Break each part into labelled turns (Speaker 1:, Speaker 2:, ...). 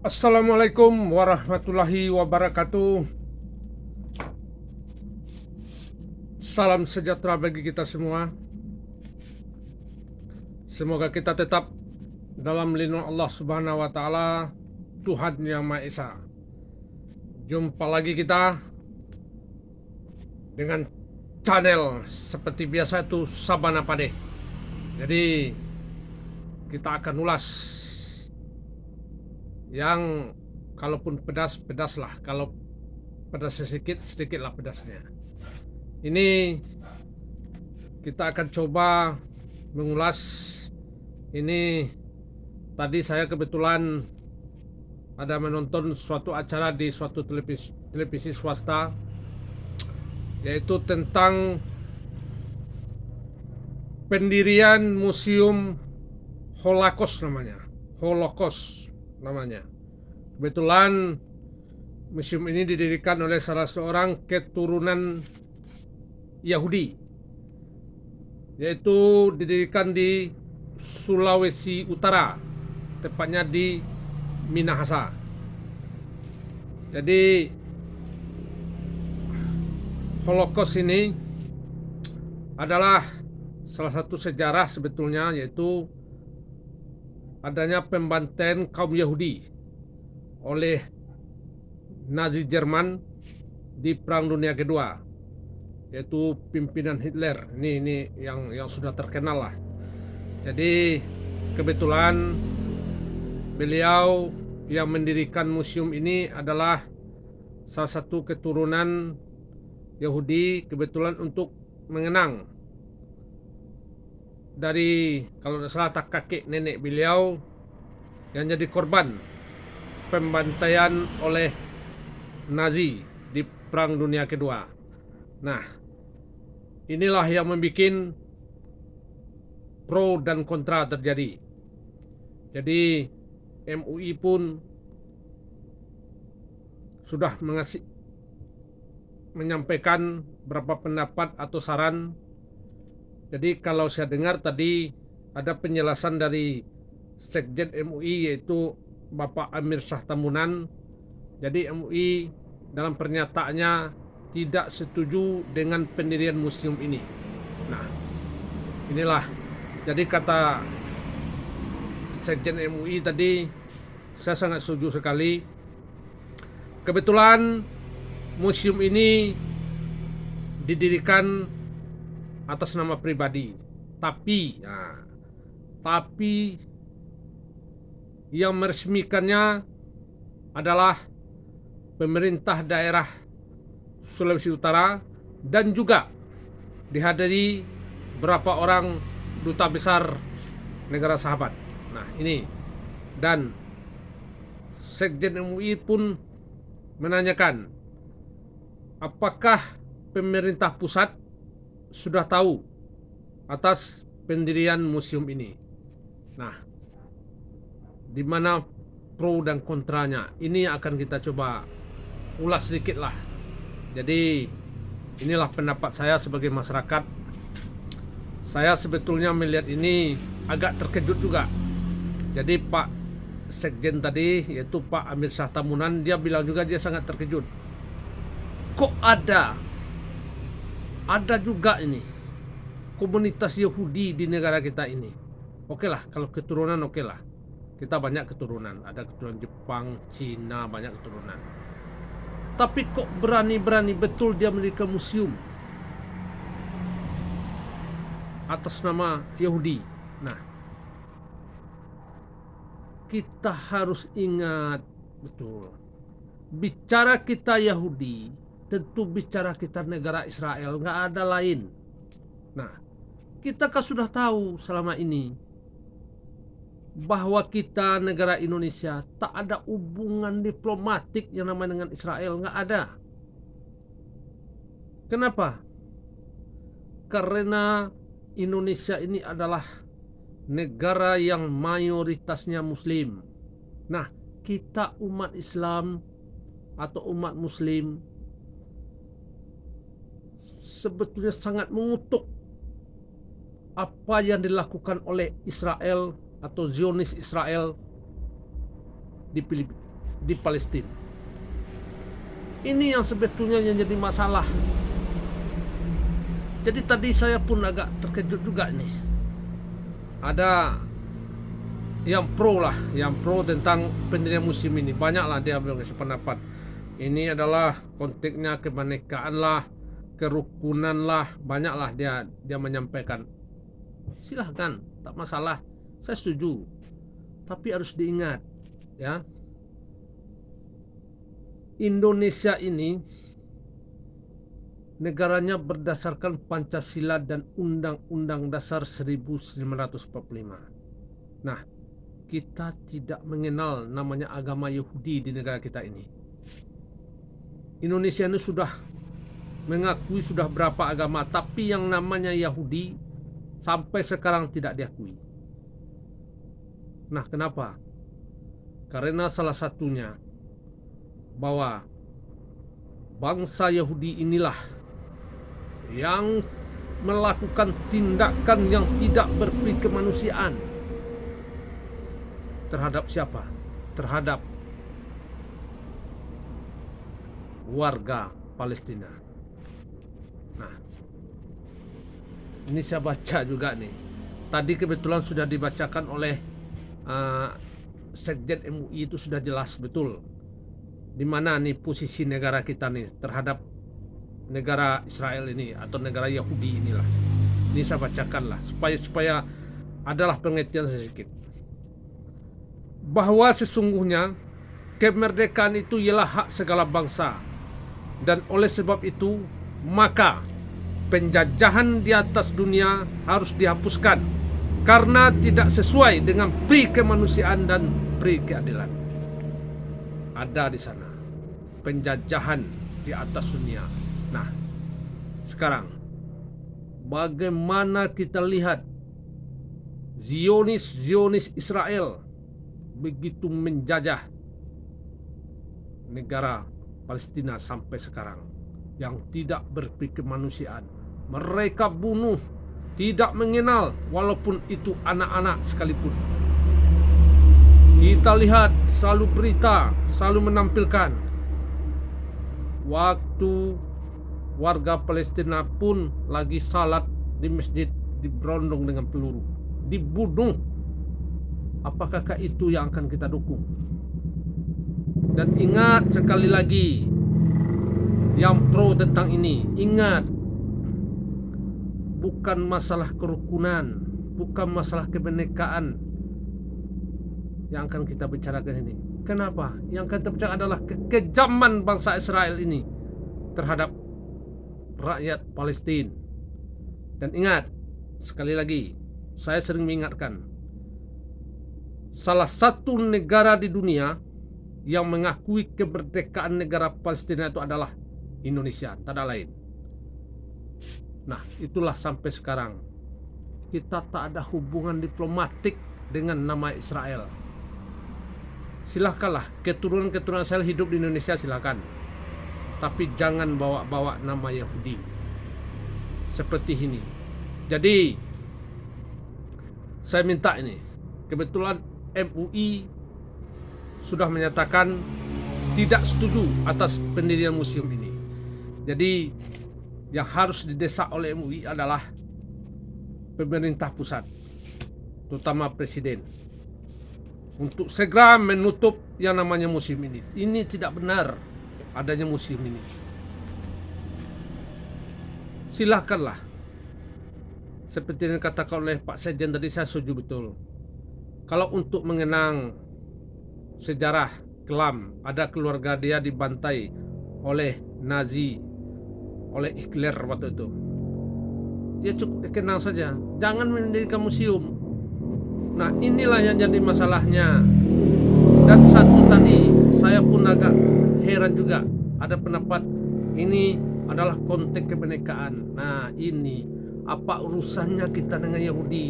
Speaker 1: Assalamualaikum warahmatullahi wabarakatuh. Salam sejahtera bagi kita semua. Semoga kita tetap dalam lindungan Allah Subhanahu wa taala, Tuhan Yang Maha Esa. Jumpa lagi kita dengan channel seperti biasa itu Sabana Pade. Jadi kita akan ulas yang kalaupun pedas, pedas lah. Kalau pedas sedikit, sedikit lah pedasnya. Ini kita akan coba mengulas. Ini tadi saya kebetulan ada menonton suatu acara di suatu televisi swasta, yaitu tentang pendirian museum Holocaust namanya. Kebetulan museum ini didirikan oleh salah seorang keturunan Yahudi, yaitu didirikan di Sulawesi Utara, tepatnya di Minahasa. Jadi Holocaust ini adalah salah satu sejarah sebetulnya, yaitu adanya pembantaian kaum Yahudi oleh Nazi Jerman di Perang Dunia Kedua, yaitu pimpinan Hitler. Ini yang sudah terkenal lah. Jadi kebetulan beliau yang mendirikan museum ini adalah salah satu keturunan Yahudi, kebetulan untuk mengenang dari, kalau tidak salah, kakek nenek beliau yang jadi korban pembantaian oleh Nazi di Perang Dunia Kedua. Nah, inilah yang membuat pro dan kontra terjadi. Jadi MUI pun sudah menyampaikan beberapa pendapat atau saran. Jadi kalau saya dengar tadi ada penjelasan dari Sekjen MUI, yaitu Bapak Amir Syah Tambunan. Jadi MUI dalam pernyataannya tidak setuju dengan pendirian museum ini. Nah, inilah. Jadi kata Sekjen MUI tadi, saya sangat setuju sekali. Kebetulan museum ini didirikan atas nama pribadi, tapi yang meresmikannya adalah pemerintah daerah Sulawesi Utara dan juga dihadiri beberapa orang duta besar negara sahabat. Nah, ini, dan Sekjen MUI pun menanyakan apakah pemerintah pusat sudah tahu atas pendirian museum ini. Nah, di mana pro dan kontranya, ini akan kita coba ulas sedikit lah. Jadi inilah pendapat saya sebagai masyarakat. Saya sebetulnya melihat ini agak terkejut juga. Jadi Pak Sekjen tadi, yaitu Pak Amir Syah Tambunan, dia bilang juga dia sangat terkejut. Kok ada juga ini komunitas Yahudi di negara kita ini. Oke lah, kalau keturunan oke lah. Kita banyak keturunan, ada keturunan Jepang, Cina, banyak keturunan. Tapi kok berani betul dia mendirikan museum atas nama Yahudi. Nah, kita harus ingat betul, bicara kita Yahudi, tentu bicara kita negara Israel, nggak ada lain. Nah, kita kan sudah tahu selama ini bahwa kita negara Indonesia tak ada hubungan diplomatik yang namanya dengan Israel, nggak ada. Kenapa? Karena Indonesia ini adalah negara yang mayoritasnya Muslim. Nah, kita umat Islam atau umat Muslim sebetulnya sangat mengutuk apa yang dilakukan oleh Israel atau Zionis Israel di di Palestina. Ini yang sebetulnya yang jadi masalah. Jadi tadi saya pun agak terkejut juga nih. Ada yang pro tentang pendirian museum ini. Banyaklah dia berpendapat. Ini adalah konteksnya kebinekaan lah, kerukunan lah, banyaklah dia menyampaikan. Silahkan, tak masalah. Saya setuju. Tapi harus diingat, ya. Indonesia ini negaranya berdasarkan Pancasila dan Undang-Undang Dasar 1945. Nah, kita tidak mengenal namanya agama Yahudi di negara kita ini. Indonesia ini sudah mengakui sudah berapa agama, tapi yang namanya Yahudi sampai sekarang tidak diakui. Nah, kenapa? Karena salah satunya bahwa bangsa Yahudi inilah yang melakukan tindakan yang tidak berperi kemanusiaan terhadap siapa? Terhadap warga Palestina. Nah, ini saya baca juga nih. Tadi kebetulan sudah dibacakan oleh Sekjen MUI, itu sudah jelas betul di mana nih posisi negara kita nih terhadap negara Israel ini atau negara Yahudi inilah. Ini saya bacakan lah supaya adalah pengertian sedikit bahwa sesungguhnya kemerdekaan itu ialah hak segala bangsa, dan oleh sebab itu maka penjajahan di atas dunia harus dihapuskan karena tidak sesuai dengan pri kemanusiaan dan pri keadilan. Ada di sana penjajahan di atas dunia. Nah, sekarang bagaimana kita lihat Zionis Israel begitu menjajah negara Palestina sampai sekarang yang tidak berperi kemanusiaan. Mereka bunuh, tidak mengenal, walaupun itu anak-anak sekalipun. Kita lihat selalu berita, selalu menampilkan waktu warga Palestina pun lagi salat di masjid diberondong dengan peluru, dibunuh. Apakah itu yang akan kita dukung? Dan ingat sekali lagi, yang pro tentang ini, ingat, bukan masalah kerukunan, bukan masalah kebinekaan yang akan kita bicarakan ini. Kenapa? Yang akan kita bicarakan adalah kekejaman bangsa Israel ini terhadap rakyat Palestina. Dan ingat, sekali lagi, saya sering mengingatkan, salah satu negara di dunia yang mengakui kemerdekaan negara Palestina itu adalah Indonesia, tak ada lain. Nah, itulah sampai sekarang kita tak ada hubungan diplomatik dengan nama Israel. Silahkanlah keturunan Israel hidup di Indonesia, silakan. Tapi jangan bawa-bawa nama Yahudi seperti ini. Jadi saya minta ini, kebetulan MUI sudah menyatakan tidak setuju atas pendirian museum ini. Jadi yang harus didesak oleh MUI adalah pemerintah pusat, terutama presiden, untuk segera menutup yang namanya museum ini. Ini tidak benar adanya museum ini. Silahkanlah, seperti yang dikatakan oleh Pak Sekjen tadi, saya setuju betul. Kalau untuk mengenang sejarah kelam, ada keluarga dia dibantai oleh Nazi, oleh Hitler waktu itu, ya cukup dikenang saja, jangan mendirikan museum. Nah, inilah yang jadi masalahnya. Dan satu tadi, saya pun agak heran juga, ada pendapat ini adalah konteks kebinekaan. Nah, ini apa urusannya kita dengan Yahudi?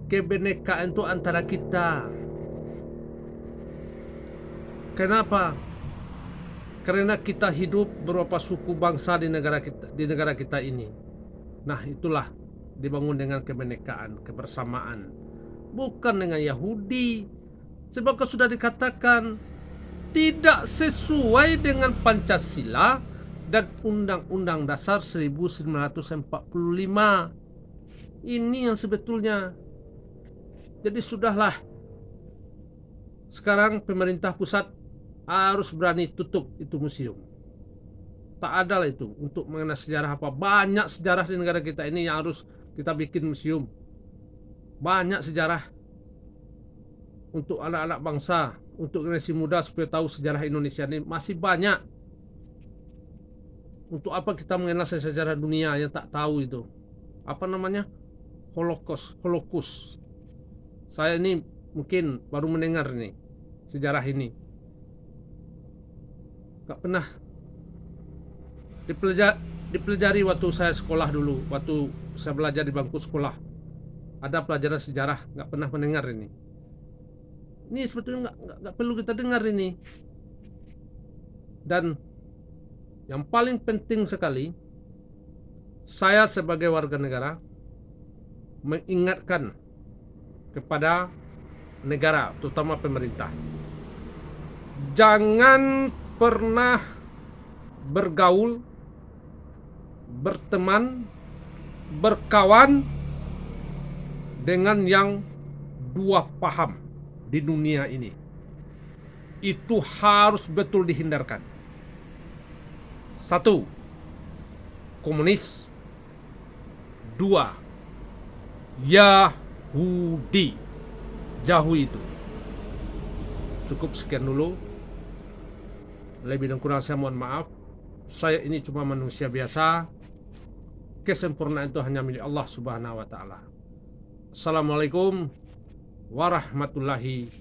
Speaker 1: Kebinekaan itu antara kita. Kenapa? Karena kita hidup beberapa suku bangsa di negara kita ini. Nah, itulah dibangun dengan kebinekaan, kebersamaan. Bukan dengan Yahudi, Sebab sudah dikatakan tidak sesuai dengan Pancasila dan Undang-Undang Dasar 1945. Ini yang sebetulnya. Jadi sudahlah. Sekarang pemerintah pusat harus berani tutup itu museum. Tak ada lah itu untuk mengenai sejarah apa. Banyak sejarah di negara kita ini yang harus kita bikin museum. Banyak sejarah untuk anak-anak bangsa, untuk generasi muda supaya tahu sejarah Indonesia ini masih banyak. Untuk apa kita mengenal sejarah dunia yang tak tahu itu? Apa namanya? Holocaust. Saya ini mungkin baru mendengar nih sejarah ini. Gak pernah dipelajari waktu saya sekolah dulu, waktu saya belajar di bangku sekolah. Ada pelajaran sejarah, gak pernah mendengar ini. Ini sebetulnya gak perlu kita dengar ini. Dan yang paling penting sekali, saya sebagai warga negara mengingatkan kepada negara, terutama pemerintah, jangan pernah bergaul, berteman, berkawan dengan yang dua paham di dunia ini. Itu harus betul dihindarkan. Satu, komunis. Dua, Yahudi. Jauh itu. Cukup sekian dulu. Lebih dan kurang saya mohon maaf. Saya ini cuma manusia biasa. Kesempurnaan itu hanya milik Allah Subhanahu wa taala. Assalamualaikum warahmatullahi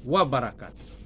Speaker 1: wabarakatuh.